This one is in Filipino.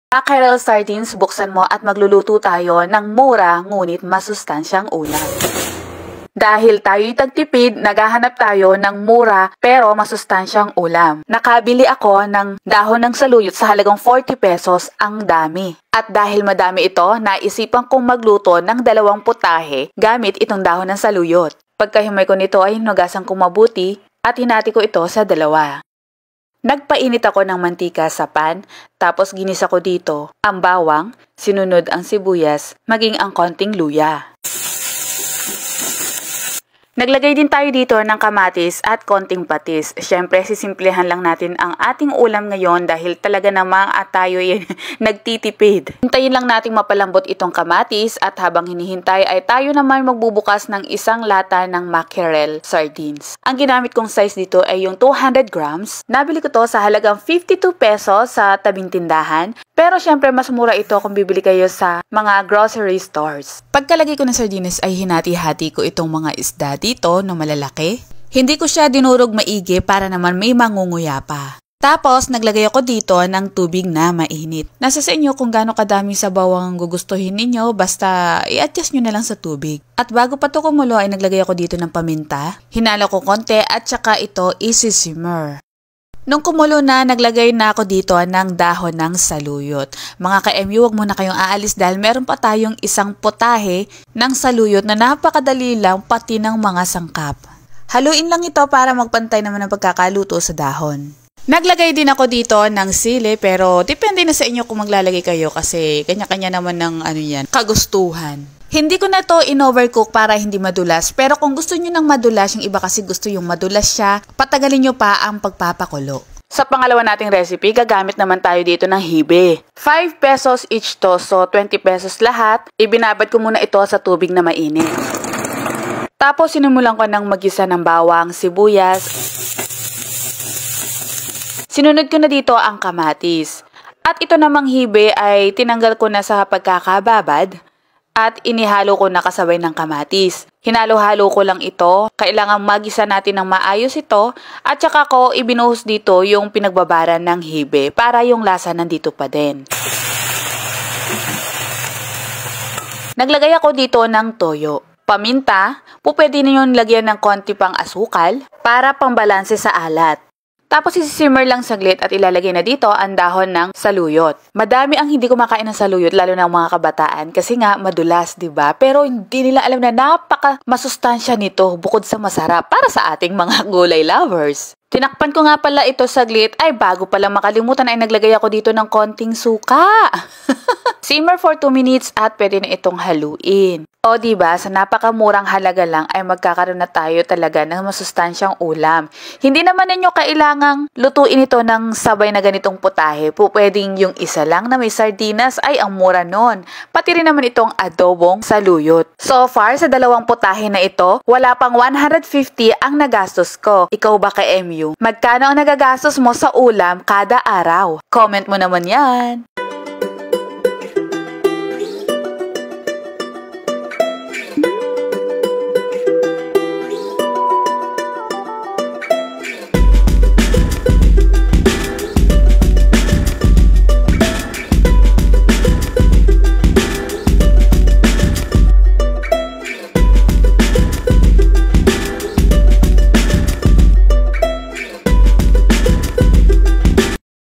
Mackerel sardines, buksan mo at magluluto tayo ng mura ngunit masustansyang ulam. Dahil tayo'y tagtipid, naghahanap tayo ng mura pero masustansyang ulam. Nakabili ako ng dahon ng saluyot sa halagang 40 pesos, ang dami. At dahil madami ito, naisipan kong magluto ng 2 putahe gamit itong dahon ng saluyot. Pagkahimay ko nito ay hinugasan kong mabuti at hinati ko ito sa 2. Nagpainit ako ng mantika sa pan, tapos ginisa ko dito ang bawang, sinunod ang sibuyas, maging ang konting luya. Naglagay din tayo dito ng kamatis at konting patis. Siyempre, sisimplehan lang natin ang ating ulam ngayon dahil talaga namang tayo ay nagtitipid. Hintayin lang nating mapalambot itong kamatis at habang hinihintay ay tayo naman magbubukas ng 1 lata ng mackerel sardines. Ang ginamit kong size dito ay yung 200 grams. Nabili ko to sa halagang 52 pesos sa tabing tindahan. Pero syempre mas mura ito kung bibili kayo sa mga grocery stores. Pagkalagay ko ng sardines ay hinati-hati ko itong mga isda dito na malalaki. Hindi ko siya dinurog maigi para naman may mangunguya pa. Tapos naglagay ako dito ng tubig na mainit. Nasa sa inyo kung gaano kadami sabaw ang gugustuhin ninyo, basta i-adjust nyo na lang sa tubig. At bago pa to kumulo ay naglagay ako dito ng paminta. Hinalo ko konti at saka ito isi-simmer. Nung kumulo na, naglagay na ako dito ng dahon ng saluyot. Mga ka-MU, huwag muna kayong aalis dahil meron pa tayong 1 putahe ng saluyot na napakadali lang pati ng mga sangkap. Haluin lang ito para magpantay naman ang pagkakaluto sa dahon. Naglagay din ako dito ng sili pero depende na sa inyo kung maglalagay kayo kasi kanya-kanya naman ng kagustuhan. Hindi ko na to in-overcook para hindi madulas. Pero kung gusto nyo ng madulas, yung iba kasi gusto yung madulas siya, patagalin nyo pa ang pagpapakulo. Sa pangalawa nating recipe, gagamit naman tayo dito ng hibe. 5 pesos each to, so 20 pesos lahat. Ibinabad ko muna ito sa tubig na mainit. Tapos sinimulan ko ng magisa ng bawang, sibuyas. Sinunod ko na dito ang kamatis. At ito namang hibe ay tinanggal ko na sa pagkakababad. At inihalo ko na kasabay ng kamatis. Hinalo-halo ko lang ito. Kailangan magisa natin ng maayos ito. At saka ko ibinuhos dito yung pinagbabaran ng hibe para yung lasa nandito pa din. Naglagay ako dito ng toyo. Paminta, pwede ninyo lagyan ng konti pang asukal para pambalanse sa alat. Tapos isi-simmer lang saglit at ilalagay na dito ang dahon ng saluyot. Madami ang hindi kumakain ng saluyot lalo na ang mga kabataan kasi nga madulas, 'di ba? Pero hindi nila alam na napaka masustansya nito bukod sa masarap para sa ating mga gulay lovers. Tinakpan ko nga pala ito saglit ay bago pala makalimutan ay naglagay ako dito ng konting suka. Simmer for 2 minutes at pwede na itong haluin. O diba, sa napakamurang halaga lang ay magkakaroon na tayo talaga ng masustansyang ulam. Hindi naman ninyo kailangang lutuin ito ng sabay na ganitong putahe. Pwedeng yung isa lang na may sardinas ay ang mura nun. Pati rin naman itong adobong saluyot. So far, sa 2 putahe na ito, wala pang 150 ang nagastos ko. Ikaw ba ka-MU? Magkano ang nagagastos mo sa ulam kada araw? Comment mo naman yan.